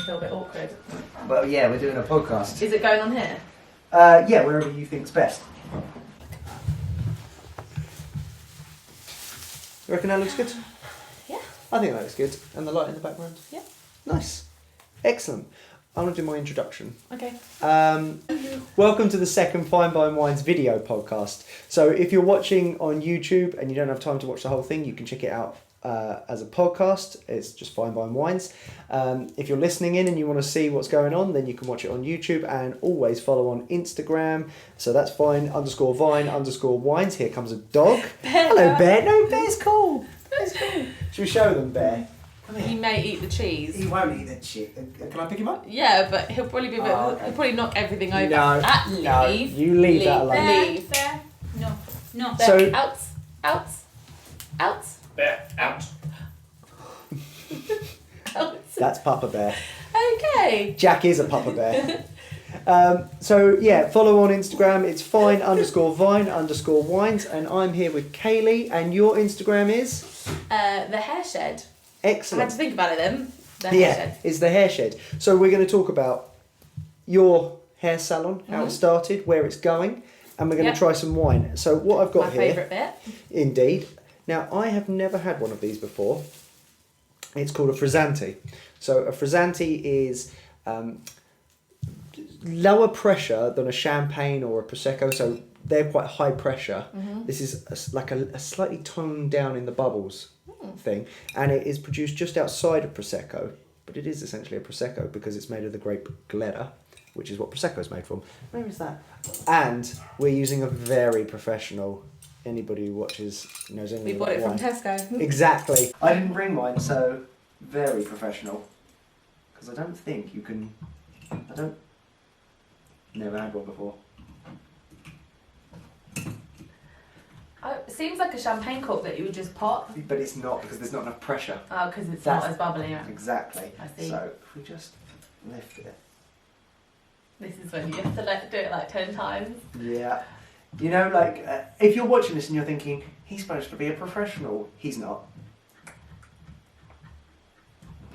feel a bit awkward. Well, yeah, we're doing a podcast. Is it going on here? Yeah, wherever you think's best. You reckon that looks good? Yeah. I think that looks good. And the light in the background? Yeah. Nice. Excellent. I'm going to do my introduction. Okay. Welcome to the second Fine by Wines video podcast. So if you're watching on YouTube and you don't have time to watch the whole thing, you can check it out as a podcast. It's just Fine by Wines. If you're listening in and you want to see what's going on, then you can watch it on YouTube and always follow on Instagram. So that's fine_vine_wines. Here comes a dog. Bear. Hello, Bear. No, Bear's cool. Bear's cool. Should we show them, Bear? He may eat the cheese. He won't eat that shit. Can I pick him up? Yeah, but he'll probably be a bit. Okay. He'll probably knock everything over. No, Leave. you leave that alone. Leave. Bear. No. Bear. So- out. Bear, out. That's Papa Bear. Okay. Jack is a Papa Bear. So yeah, follow on Instagram. It's fine_vine_wines, and I'm here with Kayleigh, and your Instagram is The hair shed. I had excellent. to think about it then. The hair Yeah, shed. it's the hair shed. So we're going to talk about your hair salon, how it started, where it's going, and we're going Yep. to try some wine. So what I've got My here, favourite bit. indeed. Now I have never had one of these before. It's called a frizzante. So a frizzante is lower pressure than a champagne or a prosecco, so they're quite high pressure. This is like a slightly toned down in the bubbles thing, and it is produced just outside of prosecco, but it is essentially a prosecco because it's made of the grape Glera, which is what prosecco is made from. Where is that? And we're using a very professional. Anybody who watches knows anything We bought about it from wine. Tesco. Exactly. I didn't bring mine, so very professional. Because I don't think you can. Never had one before. Oh, it seems like a champagne cork that you would just pop. But it's not because there's not enough pressure. Oh, because it's That's- not as bubbly. Exactly. I see. So if we just lift it. This is when you have to do it like 10 times. Yeah. You know, like, if you're watching this and you're thinking, he's supposed to be a professional, he's not.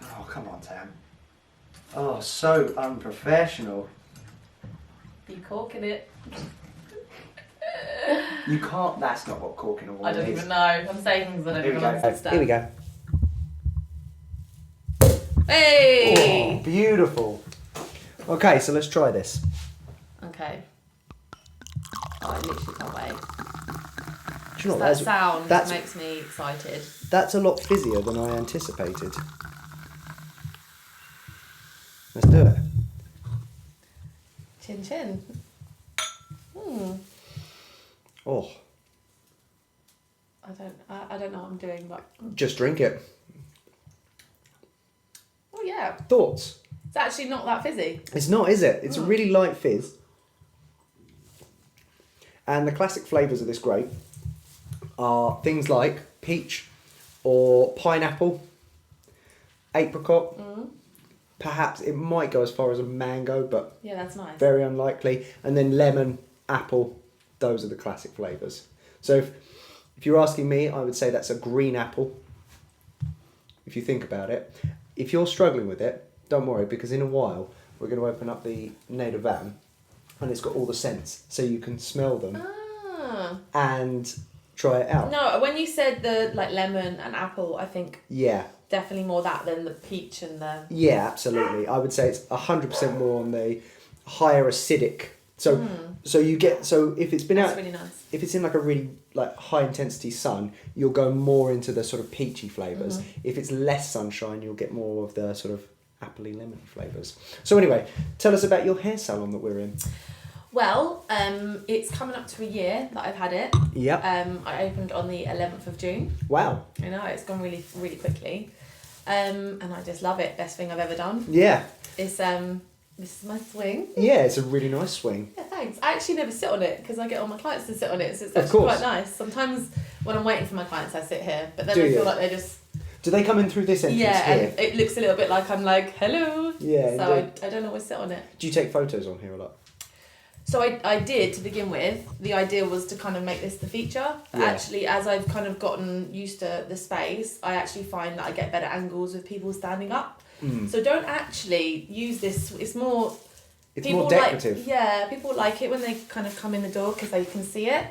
Oh, come on, Tam. Oh, so unprofessional. You corking it. You can't, that's not what corking a wine I don't is. even know. I'm saying things I don't Here we even go. understand. Here we go. Hey! Oh, beautiful. Okay, so let's try this. Okay. Oh, I literally can't wait. Do you know what, That sound that's- makes me excited. That's a lot fizzier than I anticipated. Let's do it. Chin chin. Oh, I don't know what I'm doing, but just drink it. oh yeah, Thoughts? it's actually not that fizzy. It's not, is it? It's a really light fizz. And the classic flavours of this grape are things like peach or pineapple, apricot. Perhaps it might go as far as a mango, but Yeah, that's nice. very unlikely. And then lemon, apple, those are the classic flavours. So if you're asking me, I would say that's a green apple, if you think about it. If you're struggling with it, don't worry, because in a while we're going to open up the Nader van and it's got all the scents, so you can smell them Ah. and try it out. No, when you said the like lemon and apple, I think Yeah, definitely more that than the peach and the. yeah, absolutely. I would say it's 100% more on the higher acidic. So you get, so if it's been That's out, really nice. if it's in like a really like high intensity sun, you'll go more into the sort of peachy flavors. If it's less sunshine, you'll get more of the sort of appley lemon flavors. So anyway, tell us about your hair salon that we're in. Well, it's coming up to a year that I've had it. Yep. I opened on the 11th of June. Wow. I know, it's gone really, really quickly. And I just love it. Best thing I've ever done. Yeah. It's this is my swing. Yeah, it's a really nice swing. Yeah, thanks. I actually never sit on it because I get all my clients to sit on it, so it's Of actually course. quite nice. Sometimes when I'm waiting for my clients, I sit here, but then Do I feel you? like they're just Do they come in through this entrance yeah, here? and it looks a little bit like I'm like hello. Yeah. So indeed. I don't always sit on it. Do you take photos on here a lot? So I did to begin with. The idea was to kind of make this the feature. But actually, as I've kind of gotten used to the space, I actually find that I get better angles with people standing up. So don't actually use this. It's more... It's more decorative. People like it when they kind of come in the door because they can see it.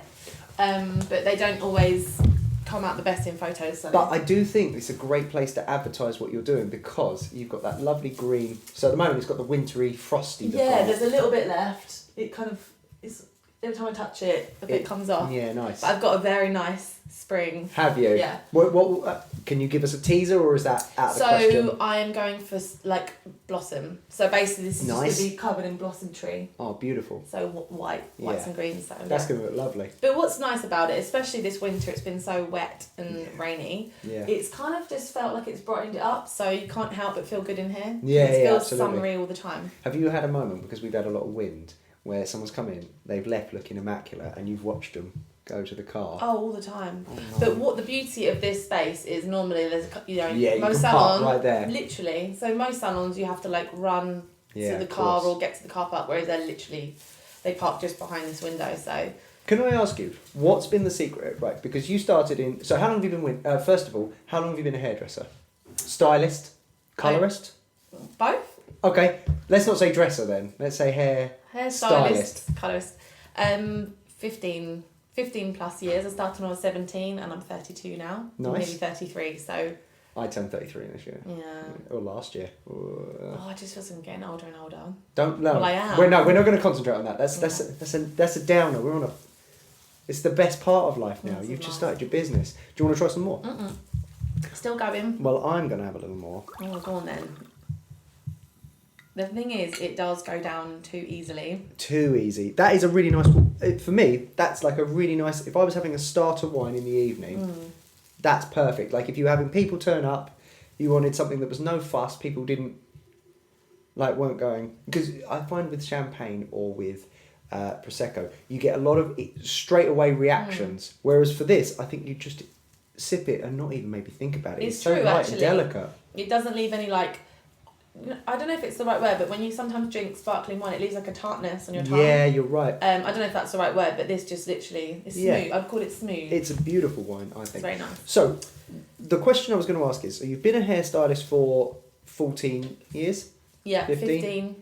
But they don't always come out the best in photos. So. But I do think it's a great place to advertise what you're doing because you've got that lovely green. So at the moment it's got the wintry, frosty. Yeah, there's a little bit left. It kind of is. Every time I touch it, a bit comes off. Yeah, nice. But I've got a very nice spring. Have you? Yeah. What can you give us a teaser, or is that out of the question? So I am going for like blossom. So basically, this is just going to be covered in blossom tree. Oh, beautiful. So whites and greens. So that's going to look lovely. But what's nice about it, especially this winter, it's been so wet and rainy. Yeah. It's kind of just felt like it's brightened it up, so you can't help but feel good in here. Yeah, it feels absolutely. summery all the time. Have you had a moment, because we've had a lot of wind, where someone's come in, they've left looking immaculate, and you've watched them go to the car? Oh, all the time. Oh, no. But what the beauty of this space is, normally there's you most can salons park right there. Literally. So most salons you have to like run to the car or get to the car park, whereas they park just behind this window. So can I ask you, what's been the secret, right? Because you started in. So how long have you been? First of all, how long have you been a hairdresser? Stylist, colorist? Both. Okay, let's not say dresser then. Let's say hair stylist, colourist. 15 plus years. I started when I was 17 and I'm 32 now. Nice. Maybe 33, so... I turned 33 this year. Yeah. Or last year. I just wasn't getting older and older. Don't know. Well, I am. We're not going to concentrate on that. That's a downer. We're on a... It's the best part of life now. You've just started your business. Do you want to try some more? Still going. Well, I'm going to have a little more. Oh, go on then. The thing is, it does go down too easily. Too easy. That is a really nice... For me, that's like a really nice... If I was having a starter wine in the evening, that's perfect. Like if you were having people turn up, you wanted something that was no fuss, people didn't... weren't going... Because I find with champagne or with Prosecco, you get a lot of straight away reactions. Whereas for this, I think you just sip it and not even maybe think about it. It's so true, light actually. and delicate. It doesn't leave any I don't know if it's the right word, but when you sometimes drink sparkling wine, it leaves like a tartness on your tongue. Yeah, you're right. I don't know if that's the right word, but this just literally is smooth. I'd call it smooth. It's a beautiful wine, I think. It's very nice. So, the question I was going to ask is, so you've been a hairstylist for 14 years? Yeah, 15.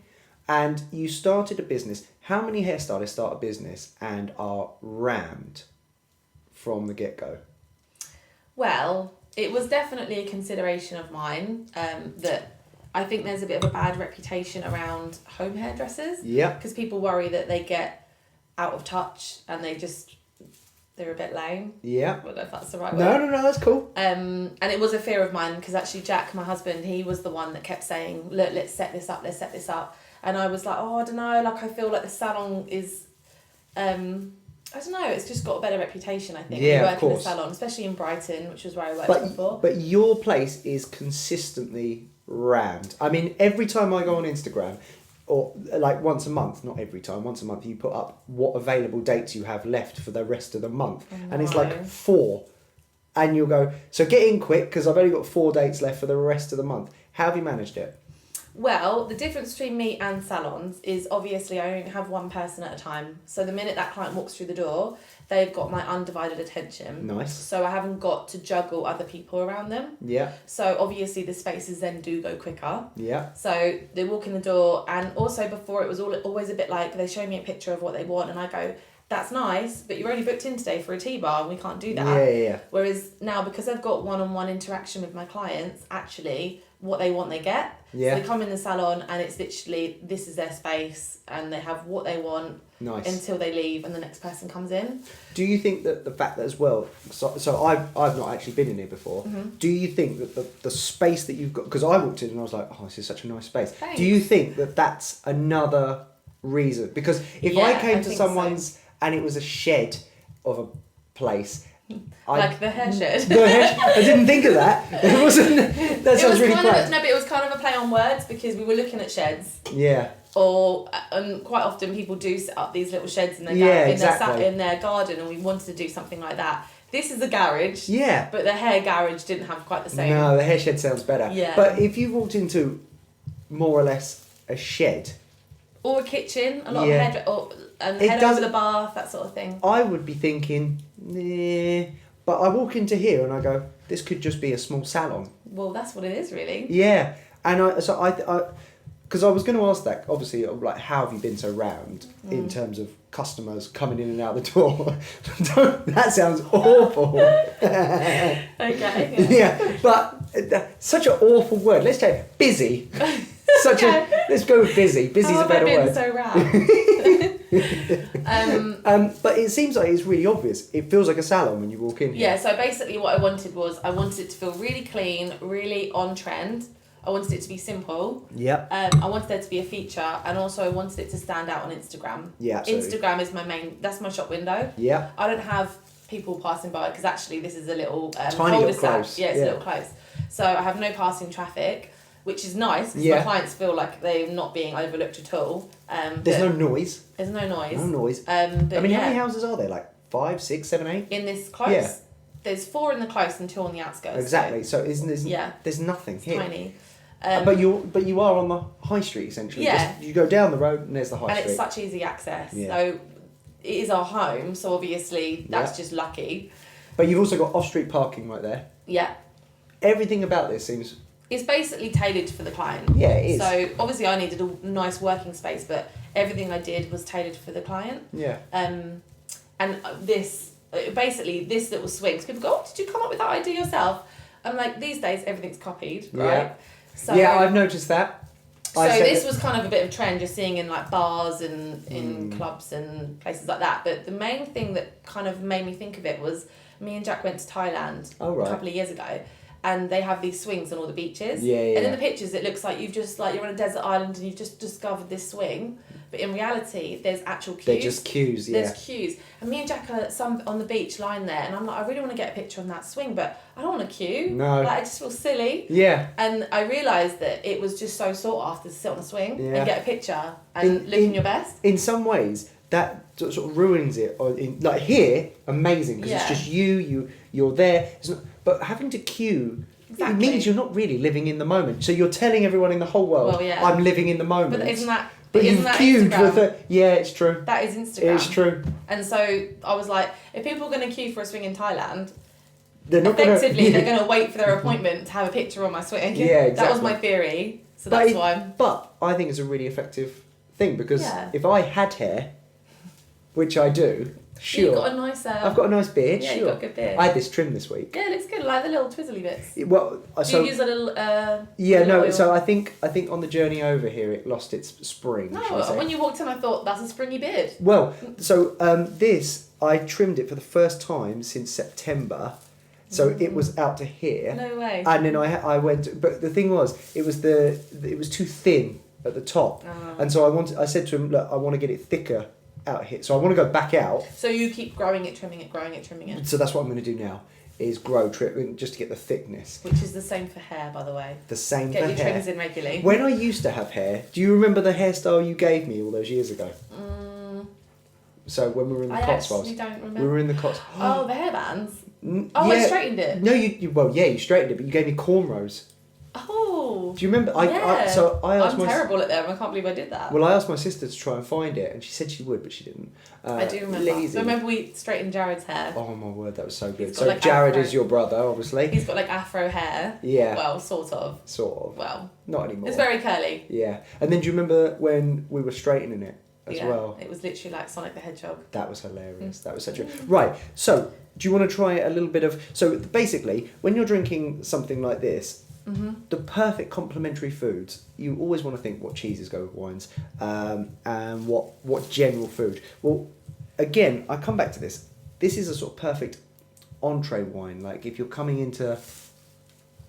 And you started a business. How many hairstylists start a business and are rammed from the get-go? Well, it was definitely a consideration of mine that I think there's a bit of a bad reputation around home hairdressers. Yeah. Because people worry that they get out of touch and they're a bit lame. Yeah. I don't know if that's the right word. No, that's cool. And it was a fear of mine because actually Jack, my husband, he was the one that kept saying, look, let's set this up. And I was like, I don't know, I feel like the salon is, I don't know, it's just got a better reputation, I think. Yeah, work of course. in a salon, especially in Brighton, which was where I worked before. But your place is consistently rammed. I mean, every time I go on Instagram, or once a month, not every time, once a month, you put up what available dates you have left for the rest of the month. Oh, no. And it's 4. And you'll go, so get in quick because I've only got 4 dates left for the rest of the month. How have you managed it? Well, the difference between me and salons is obviously I only have one person at a time. So the minute that client walks through the door, they've got my undivided attention. Nice. So I haven't got to juggle other people around them. Yeah. So obviously the spaces then do go quicker. Yeah. So they walk in the door, and also before it was always a bit like they show me a picture of what they want and I go, that's nice, but you're only booked in today for a tea bar and we can't do that. Yeah. Whereas now, because I've got one-on-one interaction with my clients, actually what they want they get. Yeah. So they come in the salon and it's literally, this is their space and they have what they want. Nice. Until they leave and the next person comes in. Do you think that the fact that as well, so I've not actually been in here before, do you think that the space that you've got, because I walked in and I was like, oh, this is such a nice space. Thanks. Do you think that that's another reason? Because if I came to someone's and it was a shed of a place, like the hair shed. I didn't think of that. It wasn't. That sounds really No, bad. but it was kind of a play on words because we were looking at sheds. Yeah. Or quite often people do set up these little sheds in their in their garden, and we wanted to do something like that. This is a garage. Yeah. But the hair garage didn't have quite the same. No, the hair shed sounds better. Yeah. But if you walked into more or less a shed, Or a kitchen, a lot Yeah. of head It over the bath, that sort of thing. I would be thinking, nah. But I walk into here and I go, this could just be a small salon. Well, that's what it is, really. Yeah. And because I was going to ask that, obviously, like, how have you been so round in terms of customers coming in and out the door? That sounds awful. Okay. Yeah. Yeah, but such an awful word. Let's say busy. Let's go with busy. Busy's a better word. How have I been so round? But it seems like it's really obvious. It feels like a salon when you walk in here. Yeah, so basically what I wanted it to feel really clean, really on trend. I wanted it to be simple. Yeah. I wanted there to be a feature, and also I wanted it to stand out on Instagram. Yeah, absolutely. Instagram is that's my shop window. Yeah. I don't have people passing by, because actually this is a little tiny little close. Yeah, it's a little close. So I have no passing traffic, which is nice, because my clients feel like they're not being overlooked at all. There's no noise. There's no noise. No noise. But I mean, how many houses are there? Like 5, 6, 7, 8? in this close? Yeah. There's 4 in the close and 2 on the outskirts. Exactly. So there's nothing It's here. tiny. But you are on the high street essentially. Yeah. You go down the road and there's the high and street. it's such easy access. Yeah. So it is our home. So obviously that's just lucky. But you've also got off-street parking right there. Yeah. Everything about this seems... It's basically tailored for the client. Yeah, it is. So obviously I needed a nice working space, but everything I did was tailored for the client. Yeah. And this little swings, people go, oh, did you come up with that idea yourself? I'm like, these days everything's copied, right? Yeah. So, yeah, I've noticed that. So this was kind of a bit of a trend you're seeing in like bars and in clubs and places like that. But the main thing that kind of made me think of it was me and Jack went to Thailand a couple of years ago, and they have these swings on all the beaches. Yeah. And in the pictures it looks like you're on a desert island and you've just discovered this swing. But in reality, there's actual queues. They're just queues, yeah. There's queues. And me and Jack are on the beach lying there, and I'm like, I really want to get a picture on that swing, but I don't want to queue. No. Like, I just feel silly. Yeah. And I realised that it was just so sought after to sit on a swing and get a picture and look in your best. In some ways, that sort of ruins it. Or like here, amazing, because it's just you're there. But having to queue... It means you're not really living in the moment. So you're telling everyone in the whole world, I'm living in the moment. But isn't that queued Instagram? Yeah, it's true. That is Instagram. It's true. And so I was like, if people are going to queue for a swing in Thailand, they're not they're going to wait for their appointment to have a picture on my swing. Yeah, exactly. That was my theory. So that's why. But I think it's a really effective thing, because if I had hair, which I do, sure. You've got a nice... I've got a nice beard, yeah, sure. you've got a good beard. I had this trim this week. Yeah, it looks good. Like the little twizzly bits. Well, Do you use a little... no, oil? so I think on the journey over here it lost its spring. No, shall I say. when you walked in I thought, that's a springy beard. Well, so this, I trimmed it for the first time since September. So it was out to here. No way. And then I went, but the thing was, it was too thin at the top. Oh. And so I said to him, look, I want to get it thicker out here. So I want to go back out. So you keep growing it, trimming it. So that's what I'm going to do now, is trim just to get the thickness. Which is the same for hair, by the way. The same Get for your hair. trims in regularly. When I used to have hair, do you remember the hairstyle you gave me all those years ago? So when we were in the Cotswolds. I don't remember. We were in the Cotswolds. Oh, the hairbands? Yeah. I straightened it. No, you straightened it, but you gave me cornrows. Oh. Do you remember? I asked I'm terrible at them. I can't believe I did that. Well, I asked my sister to try and find it, and she said she would, but she didn't. I do remember. Lazy. Remember we straightened Jared's hair? Oh my word, that was so good. He's got, So like, Jared afro. is your brother, obviously. He's got like afro hair. Yeah. Well, sort of. Sort of. Well. Not anymore. It's very curly. Yeah. And then do you remember when we were straightening it as well? It was literally like Sonic the Hedgehog. That was hilarious. That was such a... Right, so do you want to try a little bit of... So basically, when you're drinking something like this, the perfect complementary foods, you always want to think what cheeses go with wines, and what general food. Well, again, I come back to this. This is a sort of perfect entree wine. Like if you're coming into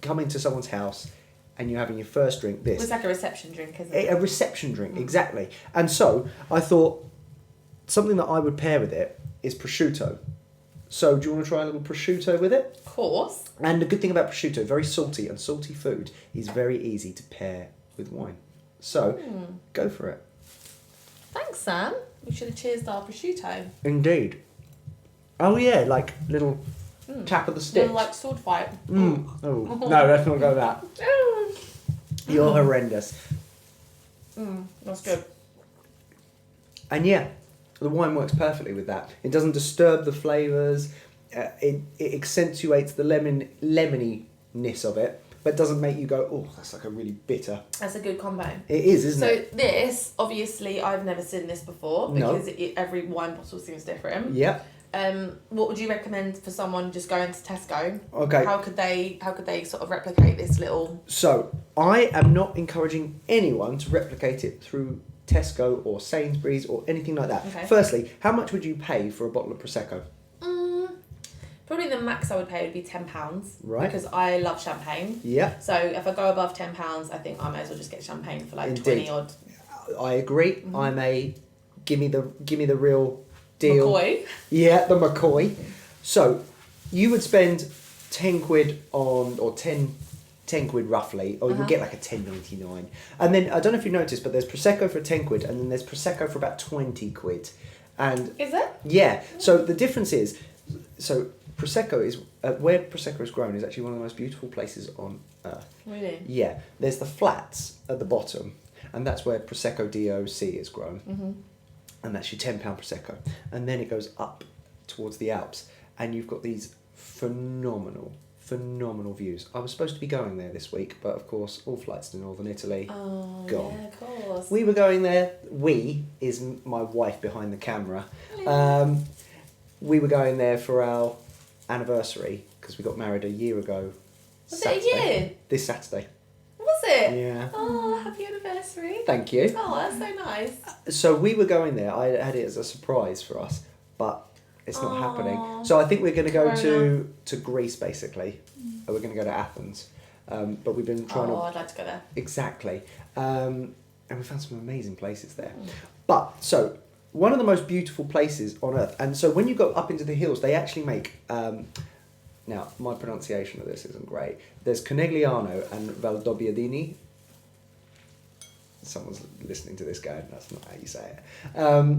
someone's house and you're having your first drink, this. It's like a reception drink, isn't it? A reception drink, exactly. And so I thought something that I would pair with it is prosciutto. So do you want to try a little prosciutto with it? Of course. And the good thing about prosciutto, very salty, and salty food is very easy to pair with wine. So go for it. Thanks, Sam. We should have cheersed our prosciutto. Indeed. Oh yeah, like little tap of the stick. Little like sword fight. Oh no, let's not go that. You're horrendous. That's good. And yeah, the wine works perfectly with that. It doesn't disturb the flavours. It accentuates the lemoniness of it, but doesn't make you go, oh, that's like a really bitter. That's a good combo. It is, isn't it? So this, obviously, I've never seen this before because every wine bottle seems different. Yeah. What would you recommend for someone just going to Tesco? Okay. How could they sort of replicate this little? So I am not encouraging anyone to replicate it through Tesco or Sainsbury's or anything like that. Okay. Firstly, how much would you pay for a bottle of Prosecco? Probably the max I would pay would be £10. Right. Because I love champagne. Yeah. So if I go above £10, I think I may as well just get champagne for like Indeed. 20 odd. I agree. Mm-hmm. I'm a give me the real deal. McCoy. Yeah, the McCoy. So you would spend 10 quid on, or 10 quid roughly, or you can get like a 10.99. And then I don't know if you noticed, but there's Prosecco for 10 quid, and then there's Prosecco for about 20 quid. And is it? yeah. So the difference is, so Prosecco is where Prosecco is grown is actually one of the most beautiful places on earth. Really? Yeah. There's the flats at the bottom, and that's where Prosecco DOC is grown. Mm-hmm. And that's your £10 Prosecco. And then it goes up towards the Alps, and you've got these phenomenal views. I was supposed to be going there this week, but of course, all flights to northern Italy, gone. Yeah, of course. We were going there. We is my wife behind the camera. Yeah. We were going there for our anniversary because we got married a year ago. Was Saturday. it a year? This Saturday. Was it? Yeah. Oh, happy anniversary. Thank you. Oh, that's so nice. So we were going there. I had it as a surprise for us, but it's not happening. So I think we're going to go to Greece, basically. We're going to go to Athens. But we've been trying to... Oh, I'd like to go there. Exactly. And we found some amazing places there. But, so, one of the most beautiful places on earth. And so when you go up into the hills, they actually make... now, my pronunciation of this isn't great. There's Conegliano and Valdobbiadini. Someone's listening to this going, that's not how you say it.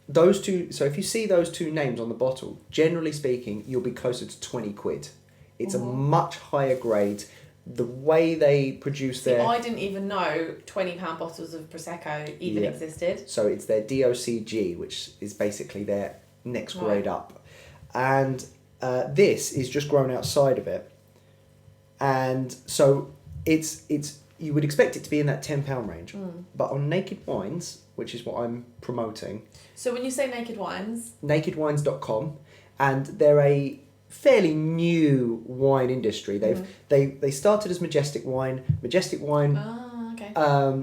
Those two, so if you see those two names on the bottle, generally speaking, you'll be closer to 20 quid. It's a much higher grade. The way they produce their... I didn't even know £20 bottles of Prosecco even existed. So it's their DOCG, which is basically their next grade up. And this is just grown outside of it. And so it's you would expect it to be in that £10 range. But on Naked Wines, which is what I'm promoting... So when you say Naked Wines... nakedwines.com, and they're a fairly new wine industry. They started as Majestic Wine. Majestic Wine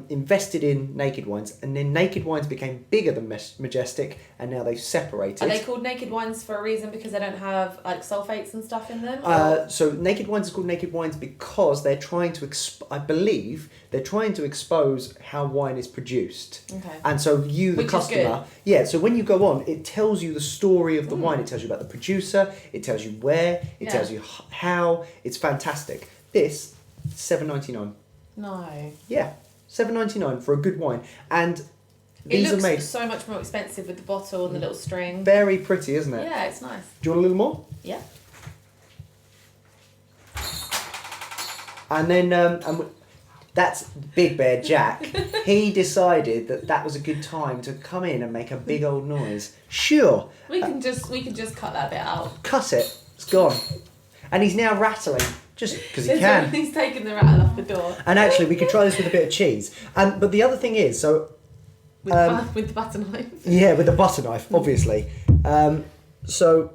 invested in Naked Wines, and then Naked Wines became bigger than Majestic, and now they've separated. Are they called Naked Wines for a reason because they don't have like sulfates and stuff in them? So Naked Wines is called Naked Wines because they're trying to I believe they're trying to expose how wine is produced. Okay. And so you, the customer, so when you go on, it tells you the story of the wine. It tells you about the producer. It tells you where. It tells you how. It's fantastic. This, $7.99. No. Yeah, $7.99 for a good wine, and It these looks are made so much more expensive with the bottle and the little string. very pretty, isn't it? Yeah, it's nice. Do you want a little more? Yeah. And then that's Big Bear Jack. He decided that was a good time to come in and make a big old noise. Sure. We can just cut that bit out. Cut it. It's gone. And he's now rattling. Just because he can. He's taken the rattle off the door. And actually, we could try this with a bit of cheese. But the other thing is, so... With the butter knife. Yeah, with the butter knife, obviously. So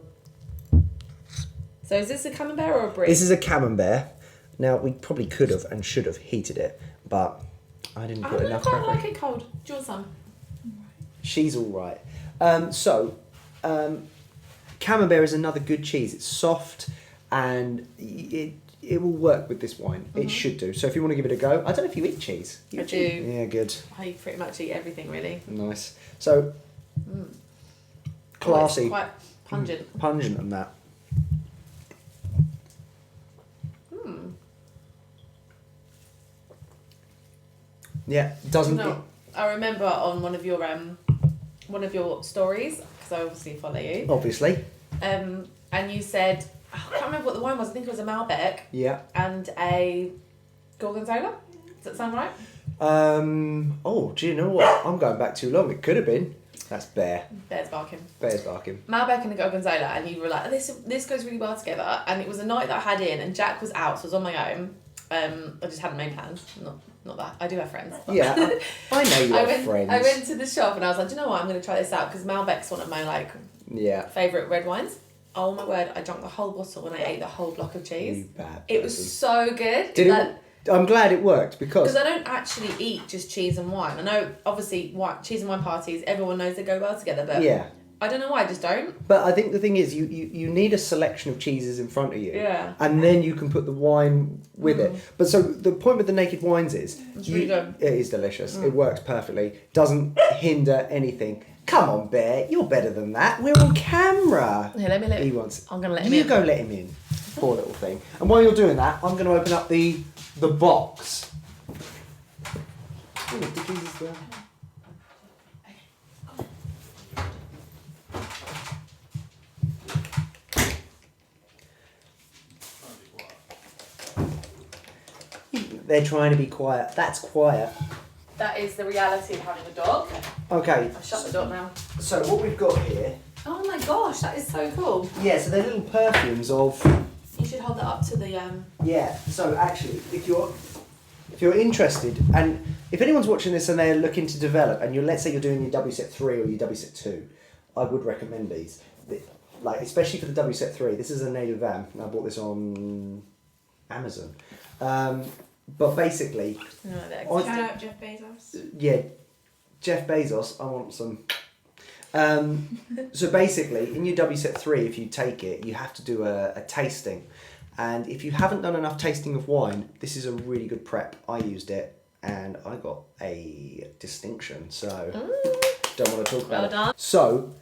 is this a camembert or a brie? this is a camembert. Now, we probably could have and should have heated it, but I didn't put enough I quite like preparation. it cold. Do you want some? She's all right. Camembert is another good cheese. It's soft, and it will work with this wine. It should do. So if you want to give it a go, I don't know if you eat cheese. I do. Yeah, good. I pretty much eat everything, really. Nice. So classy, It's quite pungent. pungent, and that. Yeah, doesn't. No, I remember on one of your stories, because I obviously follow you. Obviously. And you said, I can't remember what the wine was. I think it was a Malbec. Yeah. And a Gorgonzola. Does that sound right? Oh, do you know what? I'm going back too long. It could have been. That's Bear. Bear's barking. Bear's barking. Malbec and the Gorgonzola, and you were like, this goes really well together. And it was a night that I had in, and Jack was out, so I was on my own. I just hadn't made plans. Not that. I do have friends. Yeah, I know you have friends. I went to the shop and I was like, do you know what? I'm going to try this out because Malbec's one of my favourite red wines. Oh my word! I drank the whole bottle and I ate the whole block of cheese. You bad it was so good. I'm glad it worked because I don't actually eat just cheese and wine. I know obviously cheese and wine parties. Everyone knows they go well together, but yeah. I don't know why I just don't. But I think the thing is, you need a selection of cheeses in front of you. Yeah. And then you can put the wine with it. But so the point with the naked wines is... It's really good. It is delicious. It works perfectly. Doesn't hinder anything. Come on, Bear. You're better than that. We're on camera. Here, let me let He him. wants... I'm going to let him in. You go let him in. Poor little thing. And while you're doing that, I'm going to open up the box. Oh, the keys is there. They're trying to be quiet. That's quiet. That is the reality of having a dog. Okay. I've shut the door now. So what we've got here... Oh my gosh, that is so cool. Yeah, so they're little perfumes of... You should hold that up to the... Yeah, so actually, if you're interested, and if anyone's watching this and they're looking to develop, and let's say you're doing your WSET 3 or your WSET 2, I would recommend these. Like, especially for the WSET 3, this is a native van, and I bought this on Amazon. But basically... Shout out Jeff Bezos. Yeah, Jeff Bezos, I want some. So basically, in your WSET 3, if you take it, you have to do a tasting. And if you haven't done enough tasting of wine, this is a really good prep. I used it, and I got a distinction, so don't want to talk about Well it. done. So,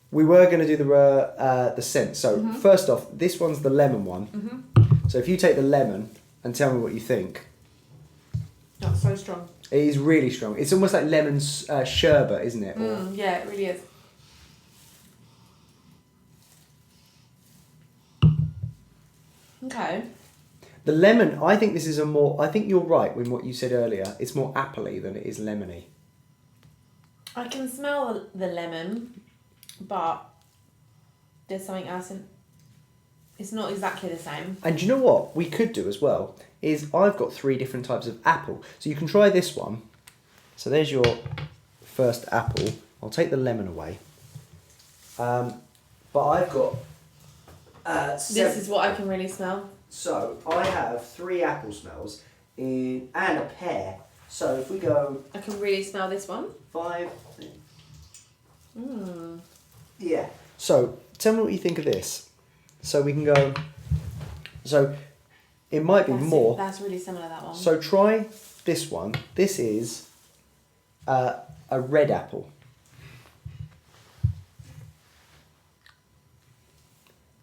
we were going to do the scent. So, first off, this one's the lemon one. So if you take the lemon and tell me what you think. That's so strong. It is really strong. It's almost like lemon sherbet, isn't it? Yeah, it really is. Okay. The lemon, I think this is I think you're right with what you said earlier. It's more appley than it is lemony. I can smell the lemon, but there's something else in. It's not exactly the same. And do you know what we could do as well? Is I've got 3 different types of apple. So you can try this one. So there's your first apple. I'll take the lemon away. But I've got... This is what I can really smell. So I have 3 apple smells and a pear. So if we go... I can really smell this one. 5... Yeah. So tell me what you think of this. So we can go... So it might be more... That's really similar, that one. So try this one. This is a red apple.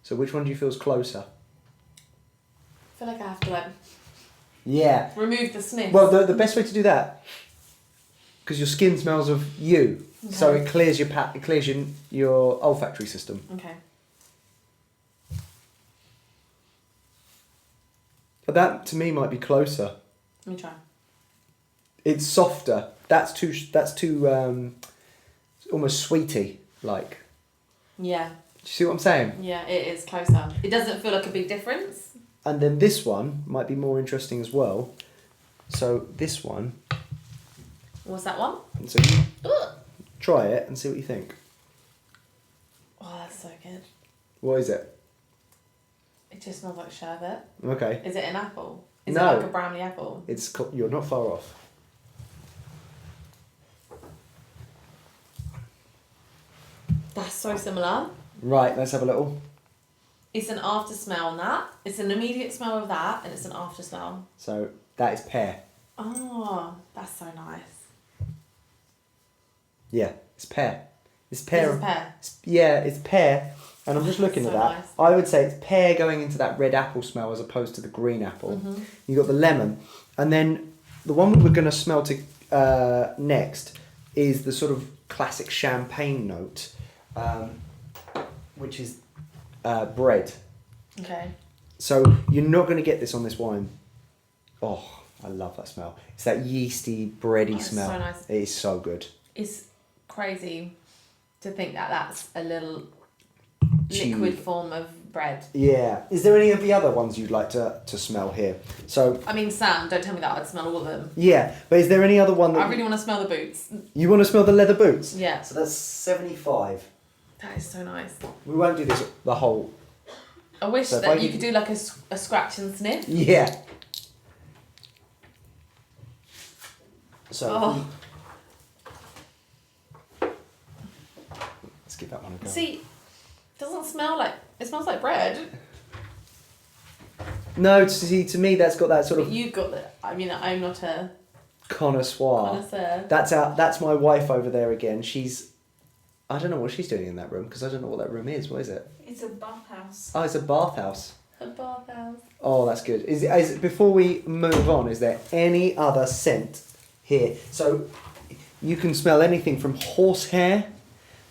So which one do you feel is closer? I feel like I have to Yeah. remove the sniff. Well, the best way to do that, because your skin smells of you, so it clears your olfactory system. Okay. But that to me might be closer. Let me try. It's softer. That's too almost sweety like. Yeah. Do you see what I'm saying? Yeah, it is closer. It doesn't feel like a big difference. And then this one might be more interesting as well. So this one. What's that one? And so you try it and see what you think. Oh, that's so good. What is it? It just smells like sherbet. Okay. Is it an apple? Is No. it like a brownie apple? You're not far off. That's so similar. Right, let's have a little. It's an after smell on that. It's an immediate smell of that, and it's an after smell. So that is pear. Oh, that's so nice. Yeah, it's pear. It's pear. This is pear. It's pear. And I'm just looking So at that. nice. I would say it's pear going into that red apple smell as opposed to the green apple. You got the lemon. And then the one we're going to smell next is the sort of classic champagne note, which is bread. Okay. So you're not going to get this on this wine. Oh, I love that smell. It's that yeasty, bready It's smell. so nice. It is so good. It's crazy. to think that that's a little Chewy. liquid form of bread. Yeah. Is there any of the other ones you'd like to smell here? So. I mean, Sam, don't tell me that. I'd smell all of them. Yeah, but is there any other one that I really want to smell the boots. you want to smell the leather boots? Yeah. So that's 75. That is so nice. We won't do this the whole. I wish So if that I you give- could do like a scratch and sniff. Yeah. So. Oh. Let's give that one a go. See, it doesn't smell like... It smells like bread. No, see, to me that's got that sort But of you've got the... I mean, I'm not a connoisseur. connoisseur. That's my wife over there again. She's. I don't know what she's doing in that room because I don't know what that room is. What is it? It's a bathhouse. Oh, it's a bathhouse. A bathhouse. Oh, that's good. Is before we move on, is there any other scent here? So you can smell anything from horsehair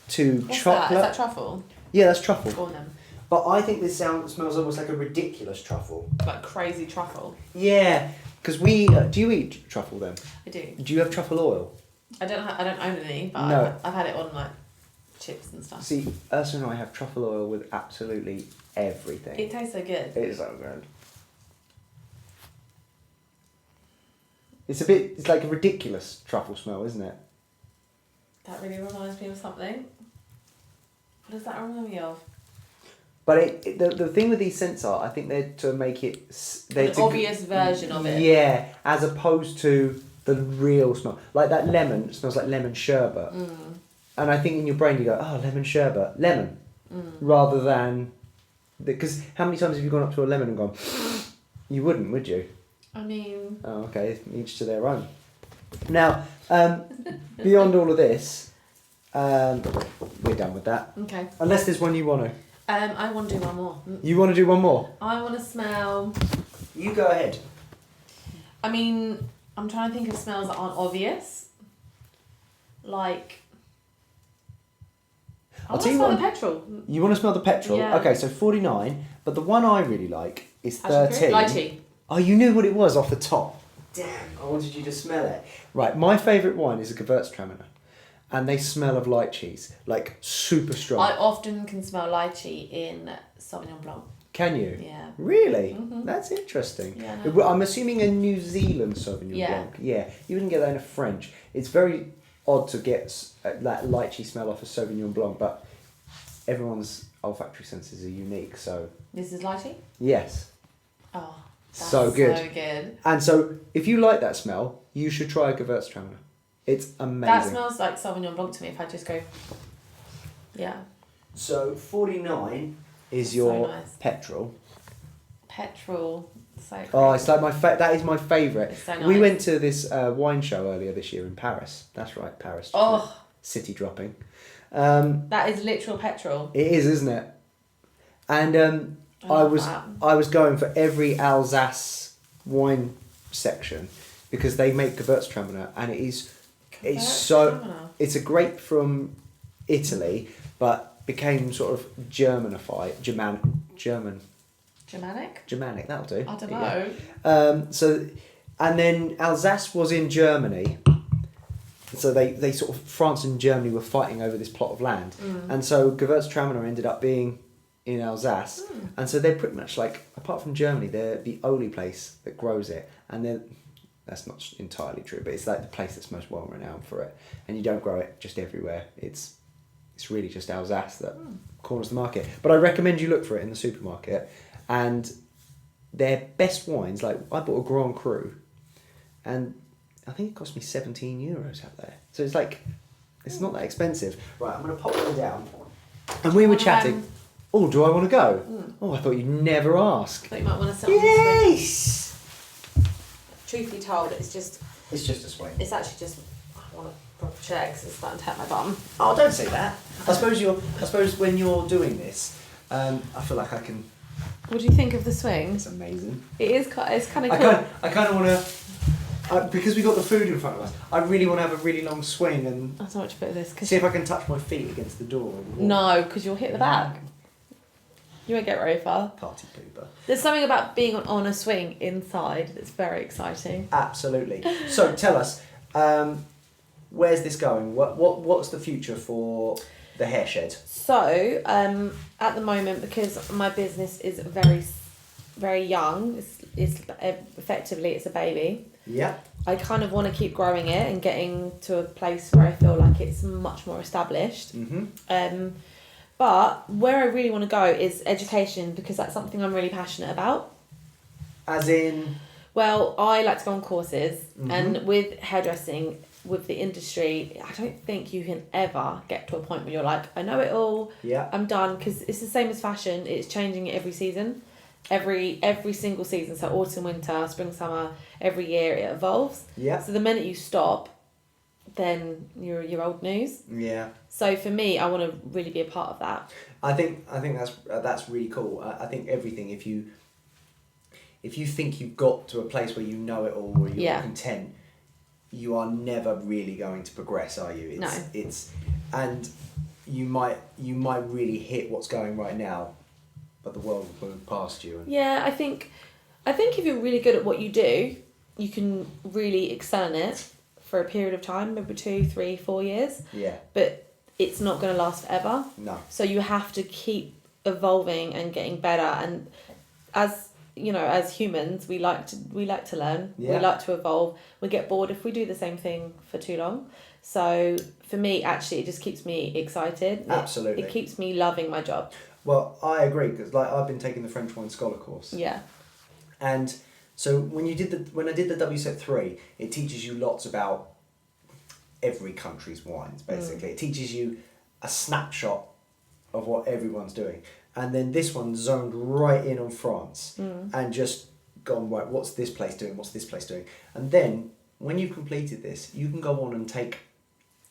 to What's chocolate. that? Is that truffle? Yeah, that's truffle. Go on then. But I think this smells almost like a ridiculous truffle. Like crazy truffle. Yeah, because we do you eat truffle then? I do. Do you have truffle oil? I don't own any, but No. I've had it on like chips and stuff. See, Ursula and I have truffle oil with absolutely everything. It tastes so good. It is so good. It's like a ridiculous truffle smell, isn't it? That really reminds me of something. What does that remind me of? But the thing with these scents are, I think they're to make it... An obvious version of it. Yeah, as opposed to the real smell. Like that lemon smells like lemon sherbet. And I think in your brain you go, oh, lemon sherbet, lemon. Rather than... Because how many times have you gone up to a lemon and gone, you wouldn't, would you? I mean... Oh, okay, each to their own. Now, beyond all of this, we're done with that. Okay. Unless there's one you want to. I want to do one more. You want to do one more? I want to smell... You go ahead. I mean, I'm trying to think of smells that aren't obvious. Like... I want to tell you smell what. the petrol. You want to smell the petrol? Yeah. Okay, so 49, but the one I really like is Passion fruit? 13. Lychee. Oh, you knew what it was off the top. Damn, I wanted you to smell it. Right, my favourite one is a Gewürztraminer. And they smell of lychees, like super strong. I often can smell lychee in Sauvignon Blanc. Can you? Yeah. Really? That's interesting. Yeah, no. I'm assuming a New Zealand Sauvignon Yeah. Blanc. Yeah, you wouldn't get that in a French. It's very odd to get that lychee smell off a Sauvignon Blanc, but everyone's olfactory senses are unique, so... This is lychee? Yes. Oh, that's So good. so good. And so, if you like that smell, you should try a Gewürztraminer. It's amazing. That smells like Sauvignon Blanc to me if I just go... Yeah. So 49 is So your nice. petrol. Petrol. So Oh, it's like that is my favourite. It's so We nice. went to this wine show earlier this year in Paris. That's right, Paris. Oh, City dropping. that is literal petrol. It is, isn't it? And I love was that. going for every Alsace wine section because they make Gewürztraminer and it's so Gewürztraminer. it's a grape from Italy but became sort of Germanified Germanic, that'll do. I don't Yeah. know. So and then Alsace was in Germany. So they sort of France and Germany were fighting over this plot of land. And so Gewürztraminer ended up being in Alsace. And so they're pretty much like, apart from Germany, they're the only place that grows it. And that's not entirely true, but it's like the place that's most well renowned for it. And you don't grow it just everywhere. It's really just Alsace that corners the market. But I recommend you look for it in the supermarket. And their best wines, like I bought a Grand Cru, and I think it cost me €17 out there. So it's like, it's not that expensive. Right, I'm going to pop them down. And we were chatting. Oh, do I want to go? Oh, I thought you'd never ask. I thought you might want to sit on this thing. Yes! Truth be told, it's just... It's just a swing. It's actually just... I want to proper check because it's starting to hurt my bum. Oh, don't say that. I suppose when you're doing this, I feel like I can... What do you think of the swing? It's amazing. It's kind of cool. I kind of want to... because we got the food in front of us, I really want to have a really long swing and I don't know what to put with this. Cause see if I can touch my feet against the door. no, because you'll hit the back. You won't get very far. Party pooper. There's something about being on a swing inside that's very exciting. Absolutely. So tell us, where's this going? What's the future for the hair shed? So, at the moment, because my business is very, very young, it's effectively it's a baby. Yeah. I kind of want to keep growing it and getting to a place where I feel like it's much more established. Mm-hmm. But where I really want to go is education, because that's something I'm really passionate about. As in? Well, I like to go on courses, Mm-hmm. and with hairdressing, with the industry, I don't think you can ever get to a point where you're like, I know it all, Yeah. I'm done, because it's the same as fashion, it's changing every season, every single season, so autumn, winter, spring, summer, every year it evolves. Yeah. So the minute you stop, then you're old news. Yeah. So for me, I want to really be a part of that. I think that's really cool. I think everything, if you think you've got to a place where you know it all, or you're content, you are never really going to progress, are you? And you might really hit what's going right now, but the world will move past you. Yeah, I think if you're really good at what you do, you can really excel in it for a period of time, maybe 2, 3, 4 years. Yeah. But it's not going to last forever. No. So you have to keep evolving and getting better. And as you know, as humans, we like to learn. Yeah. We like to evolve. We get bored if we do the same thing for too long. So for me, actually, it just keeps me excited. Absolutely. It keeps me loving my job. Well, I agree, because like I've been taking the French Wine Scholar course. Yeah. And so when I did the WSET 3, it teaches you lots about every country's wines, basically. It teaches you a snapshot of what everyone's doing. And then this one zoned right in on France and just gone, right, what's this place doing? What's this place doing? And then when you've completed this, you can go on and take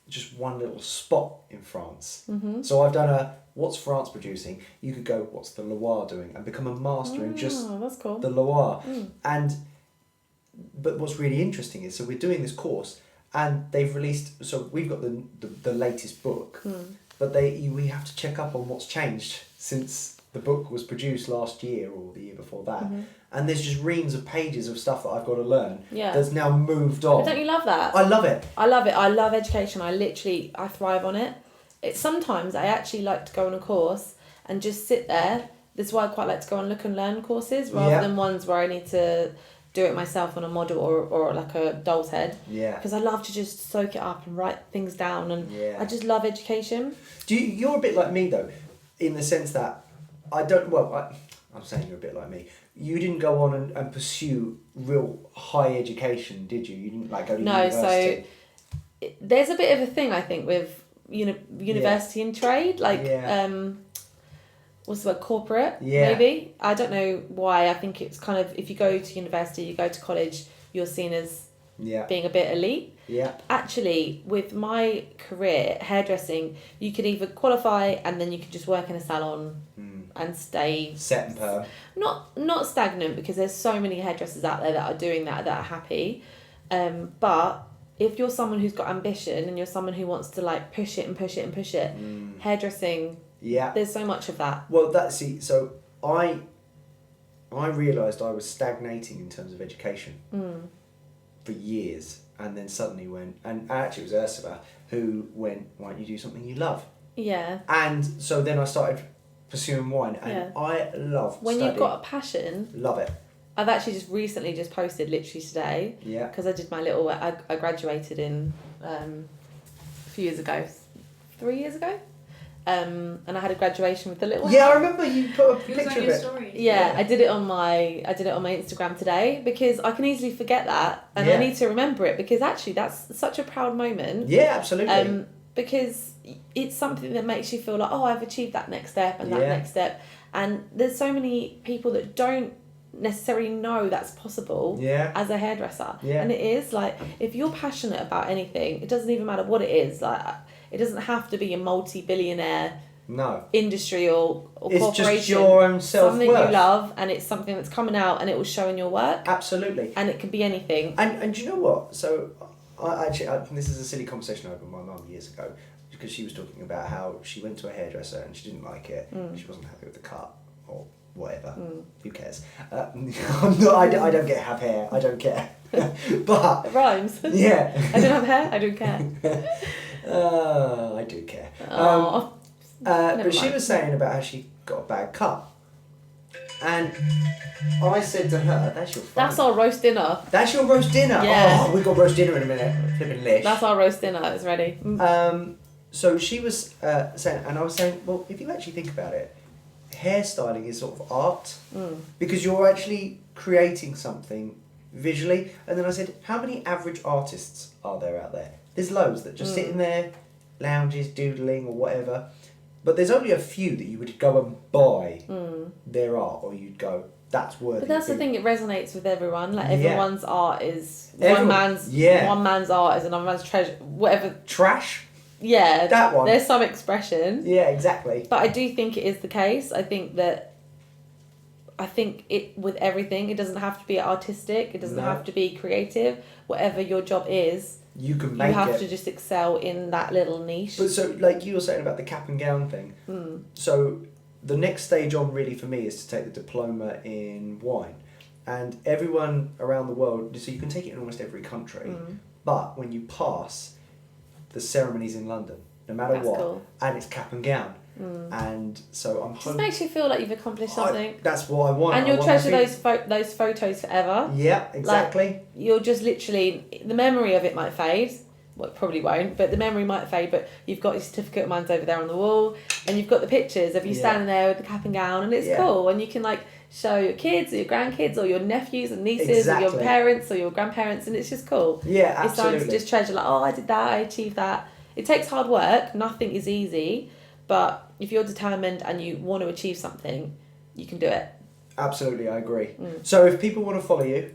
just one little spot in France. Mm-hmm. So I've done what's France producing? You could go, what's the Loire doing? And become a master in just that's cool. the Loire. But what's really interesting is, so we're doing this course and they've released, so we've got the latest book, but we have to check up on what's changed since the book was produced last year or the year before that. And there's just reams of pages of stuff that I've got to learn that's now moved on. But don't you love that? I love it. I love it. I love education. I thrive on it. Sometimes I actually like to go on a course and just sit there. This is why I quite like to go and look and learn courses rather than ones where I need to do it myself on a model or like a doll's head. Yeah. Because I love to just soak it up and write things down, and I just love education. You're a bit like me though, in the sense that I'm saying you're a bit like me. You didn't go on and pursue real high education, did you? You didn't like go to university. So there's a bit of a thing, I think, with university and trade, what's the word, corporate, maybe. I don't know why. I think it's kind of, if you go to university, you go to college, you're seen as being a bit elite. Yeah. Actually, with my career, hairdressing, you could either qualify and then you could just work in a salon and stay set and perm. Not stagnant, because there's so many hairdressers out there that are doing that are happy. But if you're someone who's got ambition and you're someone who wants to like push it and push it and push it, hairdressing, there's so much of that. Well, so I realised I was stagnating in terms of education for years, and then suddenly and actually it was Ursula who went, why don't you do something you love? Yeah. And so then I started pursuing wine, and I love when studying. You've got a passion. Love it. I've actually just recently posted literally today. Yeah. Because I did my little. I graduated in a few years ago, 3 years ago, and I had a graduation with the little. Yeah, I remember you put a picture of it. Story. Yeah, I did it on my Instagram today, because I can easily forget that, and I need to remember it, because actually that's such a proud moment. Yeah, absolutely. Because it's something that makes you feel like, oh, I've achieved that next step and that next step, and there's so many people that don't necessarily know that's possible as a hairdresser. And it is like, if you're passionate about anything, it doesn't even matter what it is, like it doesn't have to be a multi-billionaire industry or it's corporation. It's just your own self-worth. Something you love, and it's something that's coming out and it will show in your work. Absolutely. And it can be anything. And do you know what, so I this is a silly conversation I had with my mum years ago, because she was talking about how she went to a hairdresser and she didn't like it. She wasn't happy with the cut or whatever. Who cares? I don't have hair. I don't care. But it rhymes. Yeah. I don't have hair. I don't care. I do care. Never But she mind. was saying about how she got a bad cut. And I said to her, that's your phone. That's our roast dinner. That's your roast dinner? Yeah. Oh, we've got roast dinner in a minute. Flipping lish. That's our roast dinner. It's ready. So she was saying, and I was saying, well, if you actually think about it, hairstyling is sort of art. Because you're actually creating something visually. And then I said, how many average artists are there out there? There's loads that just sit in their lounges doodling or whatever. But there's only a few that you would go and buy their art, or you'd go, that's worthy. But that's the thing, it resonates with everyone. Like, Yeah. everyone's art is Everyone- one man's art is another man's treasure. Whatever. Trash? Yeah. That one. There's some expression. Yeah, exactly. But I do think it is the case. I think it with everything, it doesn't have to be artistic. It doesn't have to be creative. Whatever your job is, You can make you have it. to just excel in that little niche. But so, like you were saying about the cap and gown thing, so the next stage on really for me is to take the diploma in wine. And everyone around the world, so you can take it in almost every country, but when you pass, the ceremony's in London, no matter That's what, cool. and it's cap and gown. And so I'm Just hoping... makes you feel like you've accomplished something. That's what I want. And I you'll want my treasure feet- those photos forever. Yeah, exactly. You'll just literally, the memory of it might fade. Well, it probably won't, but the memory might fade. But you've got your certificate, mine's over there on the wall, and you've got the pictures of you standing there with the cap and gown, and it's cool. And you can like show your kids or your grandkids or your nephews and nieces or your parents or your grandparents, and it's just cool. Yeah, It's absolutely. time to just treasure, like, oh, I did that, I achieved that. It takes hard work. Nothing is easy, but if you're determined and you want to achieve something, you can do it. Absolutely, I agree. So if people want to follow you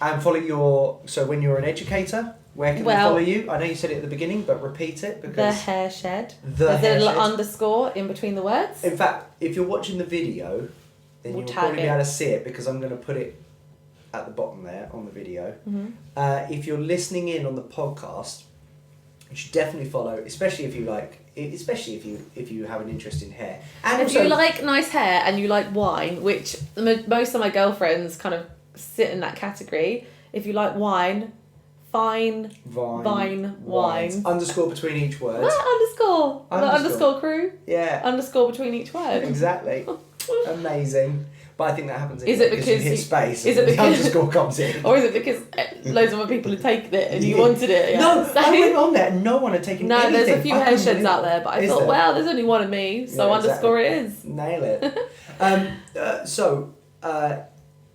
and follow your... So when you're an educator, where can they follow you? I know you said it at the beginning, but repeat it because... The Hair Shed. The There's Hair a little Shed. underscore in between the words. In fact, if you're watching the video, then We'll you'll tag probably be it. able to see it because I'm going to put it at the bottom there on the video. If you're listening in on the podcast, you should definitely follow, especially if you like... Especially if you have an interest in hair. And If also, you like nice hair and you like wine, which most of my girlfriends kind of sit in that category. If you like wine, wine. Underscore between each word. Underscore. The underscore crew. Yeah. Underscore between each word. Exactly. Amazing. But I think that happens Is it because because you hit you- space is and it the because- underscore comes in. Or is it because loads of other people had taken it and you Yeah. wanted it? Yeah. No, So- I went on there and no one had taken No, anything. there's a few I hair couldn't sheds believe out it. there, but I Is thought, there? well, there's only one of me, so Yeah, underscore exactly. it is. Nail it.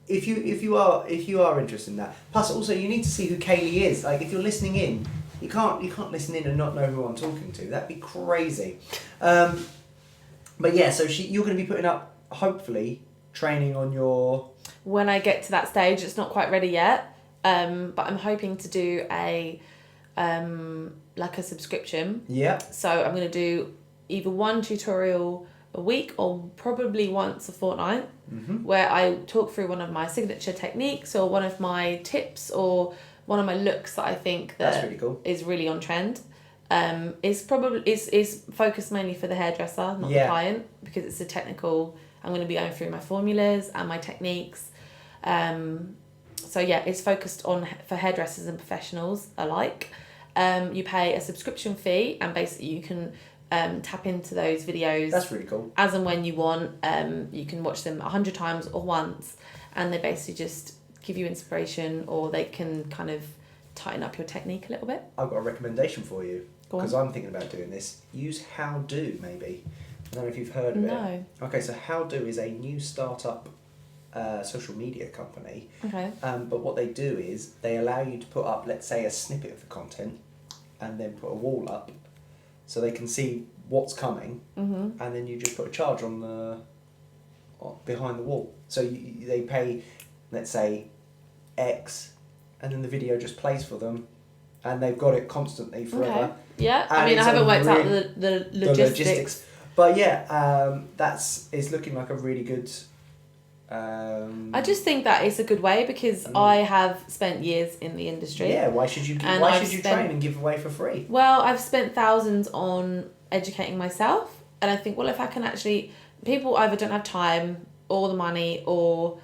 If you are interested in that, plus also you need to see who Kayleigh is. Like if you're listening in, you can't listen in and not know who I'm talking to. That'd be crazy. But yeah, so you're going to be putting up hopefully training on your... When I get to that stage, it's not quite ready yet, but I'm hoping to do a subscription. Yeah. So I'm going to do either one tutorial a week or probably once a fortnight, where I talk through one of my signature techniques or one of my tips or one of my looks that I think That's really cool. is really on trend. It's focused mainly for the hairdresser, not the client, because it's a technical. I'm going to be going through my formulas and my techniques. So yeah, it's focused on for hairdressers and professionals alike. You pay a subscription fee and basically you can tap into those videos. That's really cool. As and when you want. You can watch them 100 times or once, and they basically just give you inspiration, or they can kind of tighten up your technique a little bit. I've got a recommendation for you Go on. because I'm thinking about doing this. Use How Do maybe. I don't know if you've heard of it. No. Okay, so How Do is a new startup social media company. Okay. But what they do is they allow you to put up, let's say, a snippet of the content and then put a wall up so they can see what's coming, and then you just put a charge on the behind the wall. So they pay, let's say, X, and then the video just plays for them, and they've got it constantly forever. Okay. Yeah. And I mean, I it's haven't a worked out really- the The logistics. But yeah, it's looking like a really good... I just think that it's a good way because I have spent years in the industry. Yeah, why should you And why I've should you spent- train and give away for free? Well, I've spent thousands on educating myself, and I think, well, if I can actually, people either don't have time or the money or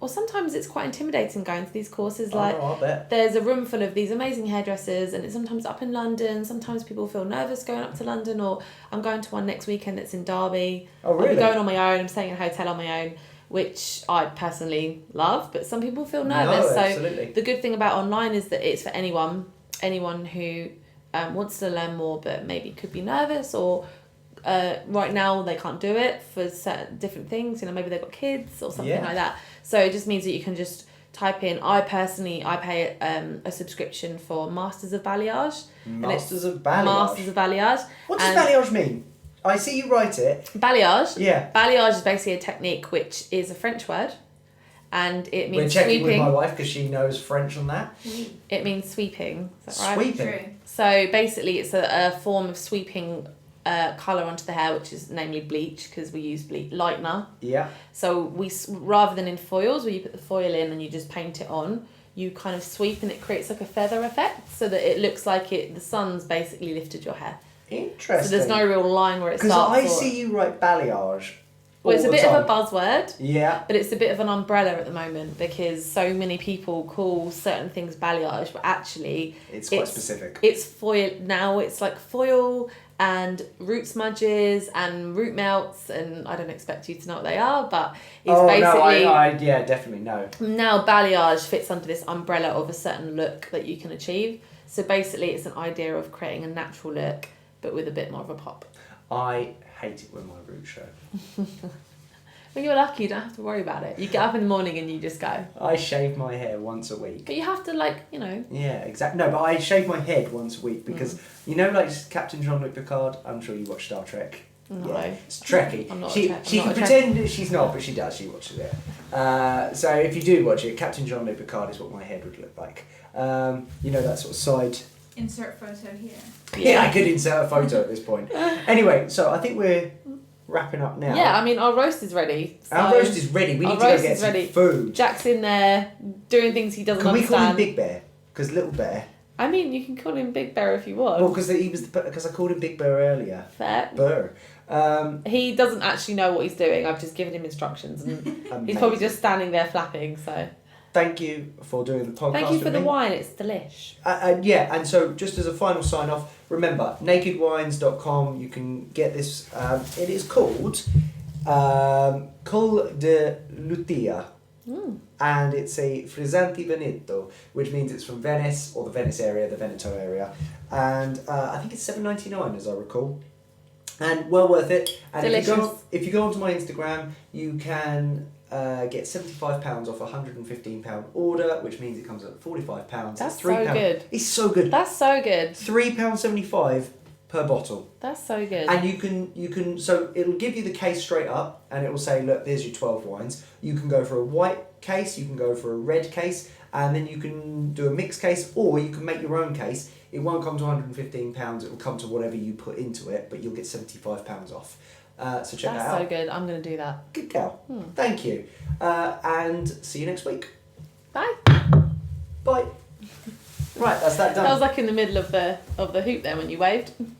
or sometimes it's quite intimidating going to these courses. I bet. There's a room full of these amazing hairdressers, and it's sometimes up in London. Sometimes people feel nervous going up to London, or I'm going to one next weekend that's in Derby. Oh, really? I'm going on my own. I'm staying in a hotel on my own, which I personally love, but some people feel nervous. No, absolutely. So the good thing about online is that it's for anyone who wants to learn more but maybe could be nervous, or right now they can't do it for certain different things, maybe they've got kids or something like that. So it just means that you can just type in, I pay a subscription for Masters of Balayage. Masters of Balayage. What does balayage mean? I see you write it. Balayage? Yeah. Balayage is basically a technique which is a French word, and it means We're checking sweeping. with my wife because she knows French on that. It means sweeping. Is that right? Sweeping. True. So basically it's a form of sweeping colour onto the hair, which is namely bleach, because we use lightener. Yeah. So we, rather than in foils where you put the foil in and you just paint it on, you kind of sweep and it creates like a feather effect, so that it looks like the sun's basically lifted your hair. Interesting. So there's no real line where it starts. Because I see you write balayage. Well, it's a bit time. of a buzzword. Yeah. But it's a bit of an umbrella at the moment, because so many people call certain things balayage, but actually It's quite specific. It's foil now. It's like foil and root smudges and root melts, and I don't expect you to know what they are, but it's basically... No, I definitely know. Now balayage fits under this umbrella of a certain look that you can achieve. So basically it's an idea of creating a natural look, but with a bit more of a pop. I hate it when my roots show. Well, you're lucky, you don't have to worry about it. You get up in the morning and you just go. I shave my hair once a week. But you have to, Yeah, exactly. No, but I shave my head once a week because, Captain Jean-Luc Picard, I'm sure you watch Star Trek. No. Yeah, it's Trekkie. I'm not she I'm she not can a pretend that she's not, but she does. She watches it. So if you do watch it, Captain Jean-Luc Picard is what my head would look like. That sort of side... Insert photo here. Yeah, I could insert a photo at this point. Anyway, so I think we're wrapping up now. Yeah, I mean, our roast is ready. So our roast is ready. We need to go get some food. Jack's in there doing things he doesn't understand. Can we call him Big Bear? Because Little Bear. I mean, you can call him Big Bear if you want. Well, because I called him Big Bear earlier. Fair. Burr. He doesn't actually know what he's doing. I've just given him instructions, and he's probably just standing there flapping. So. Thank you for doing the podcast. Thank you for the wine. It's delish. And so just as a final sign off, remember nakedwines.com. You can get this. It is called Col de Lutia. And it's a Frizzanti Veneto, which means it's from Venice, or the Venice area, the Veneto area. And I think it's $7.99 as I recall. And well worth it. And delicious. if you go onto my Instagram, you can get £75 off a £115 order, which means it comes at £45. That's so good. It's so good. That's so good. £3.75 per bottle. That's so good. And you can so it'll give you the case straight up, and it will say, look, there's your 12 wines. You can go for a white case, you can go for a red case, and then you can do a mixed case, or you can make your own case. It won't come to £115, it will come to whatever you put into it, but you'll get £75 off. So check that out. That's so good. I'm going to do that. Good girl. Thank you. And see you next week. Bye. Bye. Right, that's that done. That was like in the middle of the hoop there when you waved.